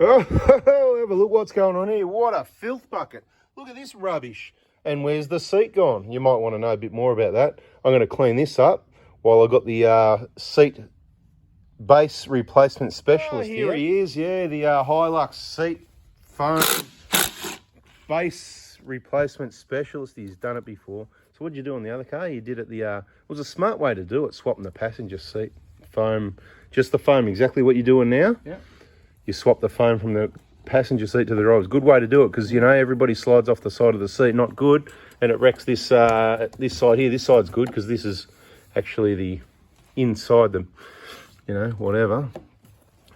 Oh, have a look what's going on here. What a filth bucket. Look at this rubbish. And where's the seat gone? You might want to know a bit more about that. I'm going to clean this up while I've got the seat base replacement specialist here. He is, yeah, the HILUX seat foam base replacement specialist. He's done it before. So what did you do on the other car? You did it it was a smart way to do it, swapping the passenger seat foam, just the foam, exactly what you're doing now. Yeah. You swap the foam from the passenger seat to the driver's. Good way to do it, because you know everybody slides off the side of the seat, not good, and it wrecks this this side here. This side's good because this is actually the inside the, you know, whatever,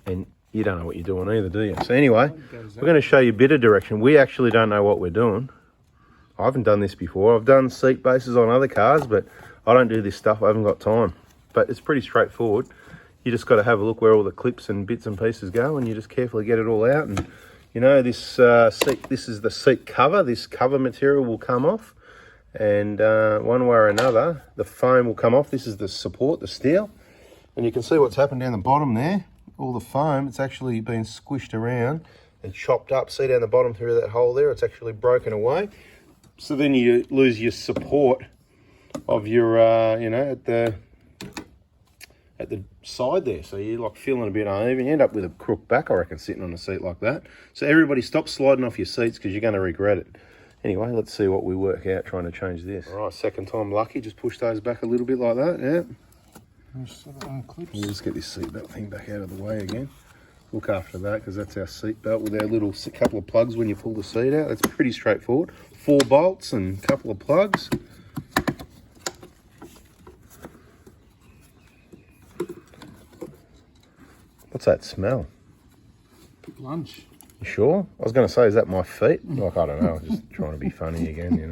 and you don't know what you're doing either, do you? So anyway, we're going to show you a bit of direction. We actually don't know what we're doing. I haven't done this before. I've done seat bases on other cars, but I don't do this stuff. I haven't got time. But it's pretty straightforward. You just got to have a look where all the clips and bits and pieces go, and you just carefully get it all out. And you know, this seat, this is the seat cover. This cover material will come off, and one way or another, the foam will come off. This is the support, the steel, and you can see what's happened down the bottom there. All the foam, it's actually been squished around and chopped up. See down the bottom through that hole there, it's actually broken away. So then you lose your support of your, you know, at the side there. So you're like feeling a bit uneven. You end up with a crook back, I reckon, sitting on a seat like that. So everybody stop sliding off your seats, because you're going to regret it. Anyway, let's see what we work out trying to change this. All right, second time lucky. Just push those back a little bit like that, yeah. We'll just get this seatbelt thing back out of the way again. Look after that, because that's our seatbelt with our little couple of plugs when you pull the seat out. That's pretty straightforward. 4 bolts and a couple of plugs. What's that smell? Lunch. You sure? I was going to say, is that my feet? Like, I don't know. I was just trying to be funny again, you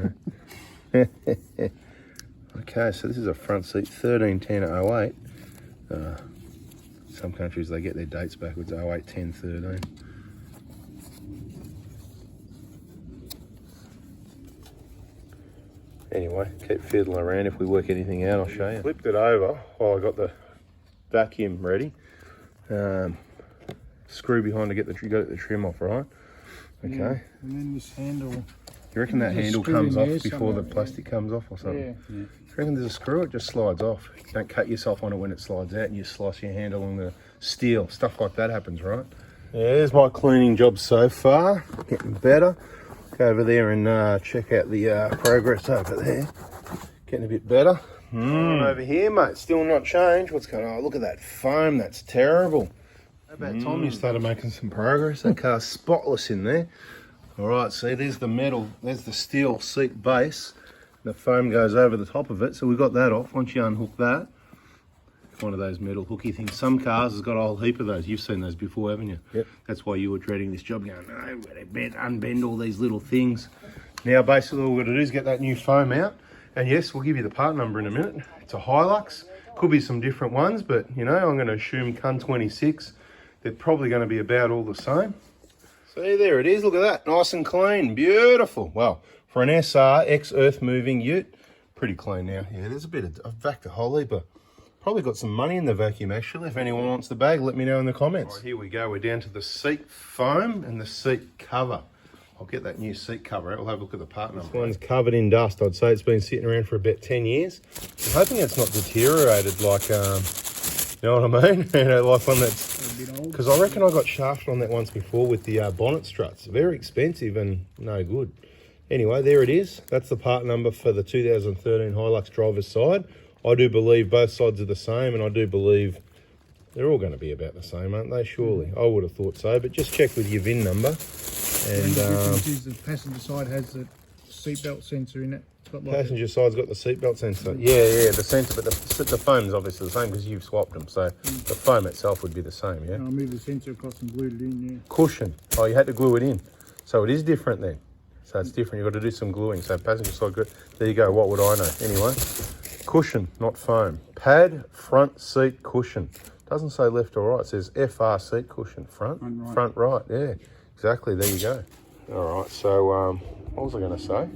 know. Okay, so this is a front seat, 131008. Some countries, they get their dates backwards, 08, 10, 13. Anyway, keep fiddling around. If we work anything out, I'll show you. Flipped it over while I got the vacuum ready. Screw behind to get the trim off, right? Okay. Yeah, and then this handle. You reckon that handle comes off before the plastic comes off or something? Yeah. You reckon there's a screw? It just slides off. Don't cut yourself on it when it slides out and you slice your hand along the steel. Stuff like that happens, right? Yeah, there's my cleaning job so far. Getting better. Go over there and check out the progress over there. Getting a bit better. Over here, mate, still not changed. What's going on? Oh, look at that foam. That's terrible. How about time you started making some progress? That car's spotless in there. All right, see, there's the metal, there's the steel seat base. The foam goes over the top of it, so we got that off. Once you unhook that, one of those metal hooky things. Some cars has got a whole heap of those. You've seen those before, haven't you? Yep. That's why you were dreading this job, going, no, we've got to unbend all these little things. Now, basically, all we've got to do is get that new foam out. And yes, we'll give you the part number in a minute. It's a HILUX. Could be some different ones, but, you know, I'm going to assume CUN 26. They're probably going to be about all the same. See, there it is. Look at that. Nice and clean. Beautiful. Well, for an SR, ex-earth moving ute, pretty clean now. Yeah, there's a bit of, I've vacuumed a whole heap of, probably got some money in the vacuum, actually. If anyone wants the bag, let me know in the comments. Right, here we go. We're down to the seat foam and the seat cover. I'll get that new seat cover out. We'll have a look at the part number. This one's covered in dust. I'd say it's been sitting around for about 10 years. I'm hoping it's not deteriorated like, you know what I mean? You know, like one that's, because I reckon I got shafted on that once before with the bonnet struts. Very expensive and no good. Anyway, there it is. That's the part number for the 2013 HILUX driver's side. I do believe both sides are the same, and I do believe they're all going to be about the same, aren't they? Surely. I would have thought so, but just check with your VIN number. And the difference is the passenger side has the seatbelt sensor in it. Like passenger side's got the seatbelt sensor. Yeah, the sensor, but the foam's obviously the same because you've swapped them. So the foam itself would be the same, yeah? And I moved the sensor across and glued it in, yeah. Cushion. Oh, you had to glue it in. So it is different then. So it's different. You've got to do some gluing. So passenger side, good. There you go. What would I know? Anyway, cushion, not foam. Pad, front seat cushion. Doesn't say left or right. It says FR seat cushion. Front right. Yeah, exactly. There you go. All right. So what was I going to say?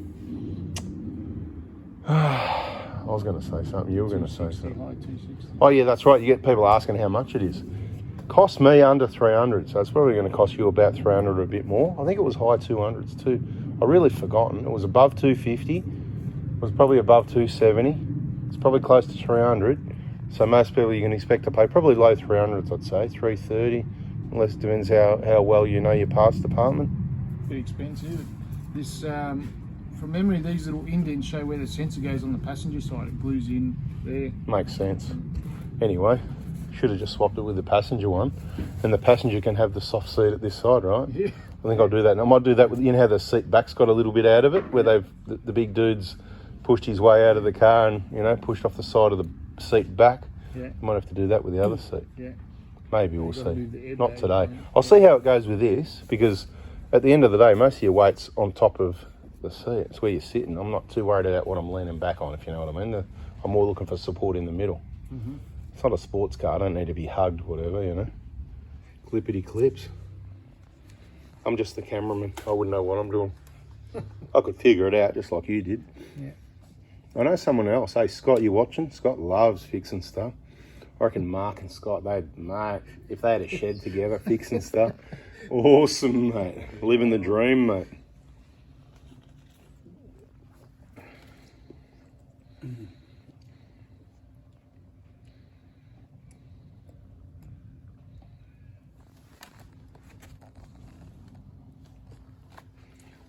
I was going to say something. You were going to say something. Oh, yeah, that's right. You get people asking how much it is. Cost me under 300, so it's probably going to cost you about 300 or a bit more. I think it was high 200s too. I really forgotten. It was above 250. It was probably above 270. It's probably close to 300. So most people you can expect to pay probably low 300s, I'd say, 330. Unless it depends how well you know your parts department. Bit expensive. This, from memory, these little indents show where the sensor goes on the passenger side. It glues in there. Makes sense. Anyway, should have just swapped it with the passenger one, and the passenger can have the soft seat at this side, right? Yeah. I think I'll do that. And I might do that with, you know how the seat back's got a little bit out of it, where the big dude's pushed his way out of the car and, you know, pushed off the side of the seat back. Yeah. I might have to do that with the other seat. Yeah. Maybe we'll see. Not today. right? I'll see how it goes with this, because at the end of the day, most of your weight's on top of the seat. It's where you're sitting. I'm not too worried about what I'm leaning back on, if you know what I mean. I'm more looking for support in the middle. Mm-hmm. It's not a sports car. I don't need to be hugged, whatever, you know. Clippity clips. I'm just the cameraman. I wouldn't know what I'm doing. I could figure it out just like you did. Yeah. I know someone else. Hey, Scott, you watching? Scott loves fixing stuff. I reckon Mark and Scott, mate, if they had a shed together fixing stuff, awesome, mate. Living the dream, mate.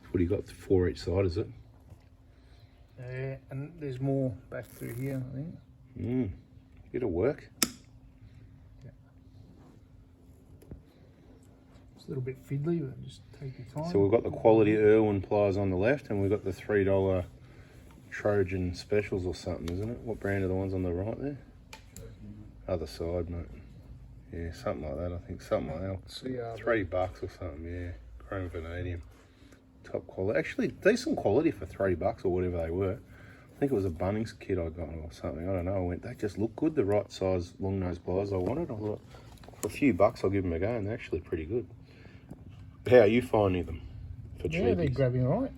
What do you got? 4 each side, is it? Yeah, and there's more back through here, I think. It'll work. Yeah. It's a little bit fiddly, but just take your time. So we've got the quality Irwin pliers on the left, and we've got the $3 Trojan specials or something, isn't it? What brand are the ones on the right there? Other side, mate. Yeah, something like that, I think. Something like that. $3 or something, yeah. Chrome vanadium. Top quality. Actually, decent quality for $3 or whatever they were. I think it was a Bunnings kit I got or something. I don't know. They just look good. The right size long nose pliers I wanted. I thought, for a few bucks, I'll give them a go, and they're actually pretty good. How are you finding them? For yeah, they're cheapies? grabbing right.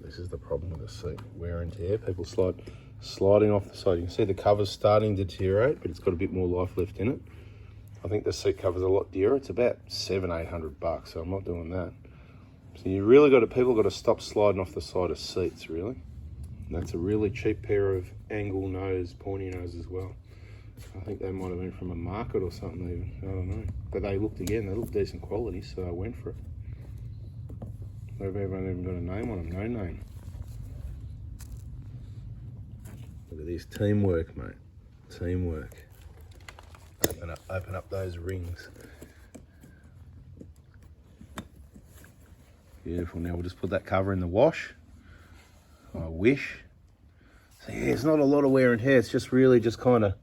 This is the problem with the seat. Wear and tear. People sliding off the side. You can see the cover's starting to deteriorate, but it's got a bit more life left in it. I think the seat cover's a lot dearer. It's about $700-800, so I'm not doing that. So you really people got to stop sliding off the side of seats, really. And that's a really cheap pair of angle nose, pointy nose as well. I think they might have been from a market or something even. I don't know. But they looked decent quality, so I went for it. They've even got a name on them, no name. Look at this, teamwork, mate. Teamwork. Open up those rings. Beautiful. Now we'll just put that cover in the wash. I wish. So yeah, it's not a lot of wear and tear. It's just really just kind of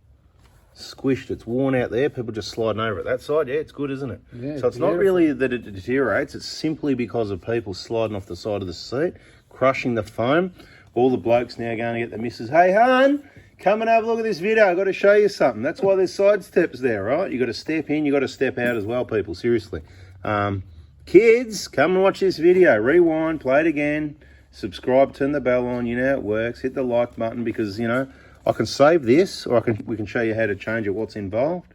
squished. It's worn out there. People just sliding over it. That side, yeah, it's good, isn't it? Yeah, so it's not really that it deteriorates. It's simply because of people sliding off the side of the seat, crushing the foam. All the blokes now going to get the missus. Hey, hon, come and have a look at this video. I've got to show you something. That's why there's side steps there, right? You've got to step in. You've got to step out as well, people. Seriously. Kids, come and watch this video. Rewind, play it again. Subscribe, turn the bell on. You know how it works. Hit the like button because, you know, I can save this or we can show you how to change it, what's involved.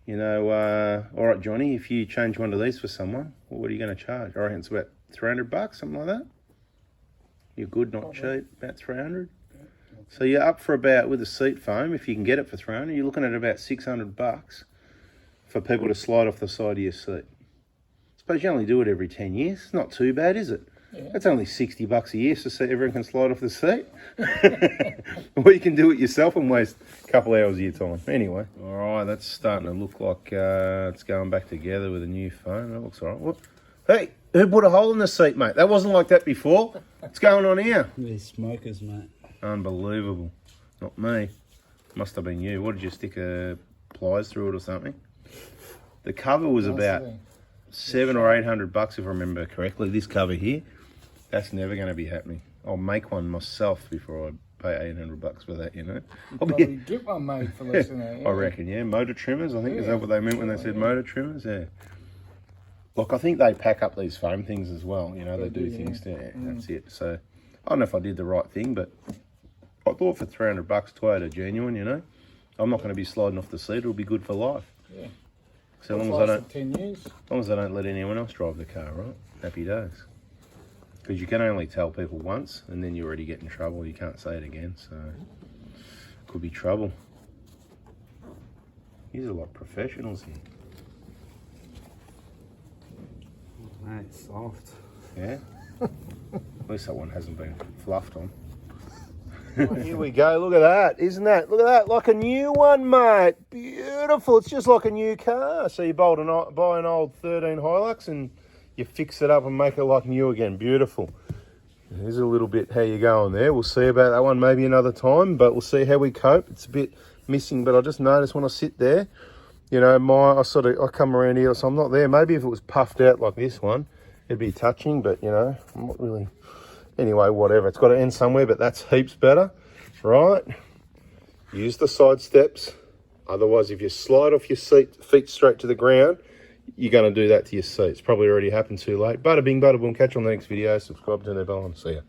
You know, all right, Johnny, if you change one of these for someone, what are you going to charge? I reckon it's about $300, something like that. You're good, not cheap, about 300. So you're up for about, with the seat foam, if you can get it for 300, you're looking at about $600 for people to slide off the side of your seat. I suppose you only do it every 10 years. It's not too bad, is it? Yeah. That's only $60 a year so everyone can slide off the seat. Or you can do it yourself and waste a couple hours of your time. Anyway. All right, that's starting to look like it's going back together with a new foam. That looks all right. What? Hey, who put a hole in the seat, mate? That wasn't like that before. What's going on here? They're smokers, mate. Unbelievable. Not me. Must have been you. What, did you stick pliers through it or something? The cover was about $700 or $800 if I remember correctly. This cover here, that's never going to be happening. I'll make one myself before I pay $800 for that, you know. I'll probably get one made for less than that. Yeah. I reckon, yeah. Motor trimmers, I think, is that what they meant when they said motor trimmers? Yeah. Look, I think they pack up these foam things as well. You know, they do things to, that's it. So, I don't know if I did the right thing, but I thought for 300 bucks, Toyota genuine, you know. I'm not going to be sliding off the seat. It'll be good for life. Yeah. So long as I don't, 10 years. as long as I don't let anyone else drive the car, right? Happy days. Because you can only tell people once, and then you already get in trouble. You can't say it again, so could be trouble. These are like professionals here. Mate, soft. Yeah. At least that one hasn't been fluffed on. Here we go. Look at that. Isn't that? Look at that. Like a new one, mate. Beautiful. It's just like a new car. So you buy an old 13 Hilux and you fix it up and make it like new again. Beautiful. Here's a little bit how you going there. We'll see about that one maybe another time, but we'll see how we cope. It's a bit missing, but I just noticed when I sit there, you know, I come around here, so I'm not there. Maybe if it was puffed out like this one, it'd be touching, but you know, I'm not really. Anyway, whatever. It's got to end somewhere, but that's heaps better, right? Use the side steps. Otherwise, if you slide off your feet straight to the ground, you're going to do that to your seat. It's probably already happened too late. Bada bing, bada boom. Catch you on the next video. Subscribe to the bell and see ya.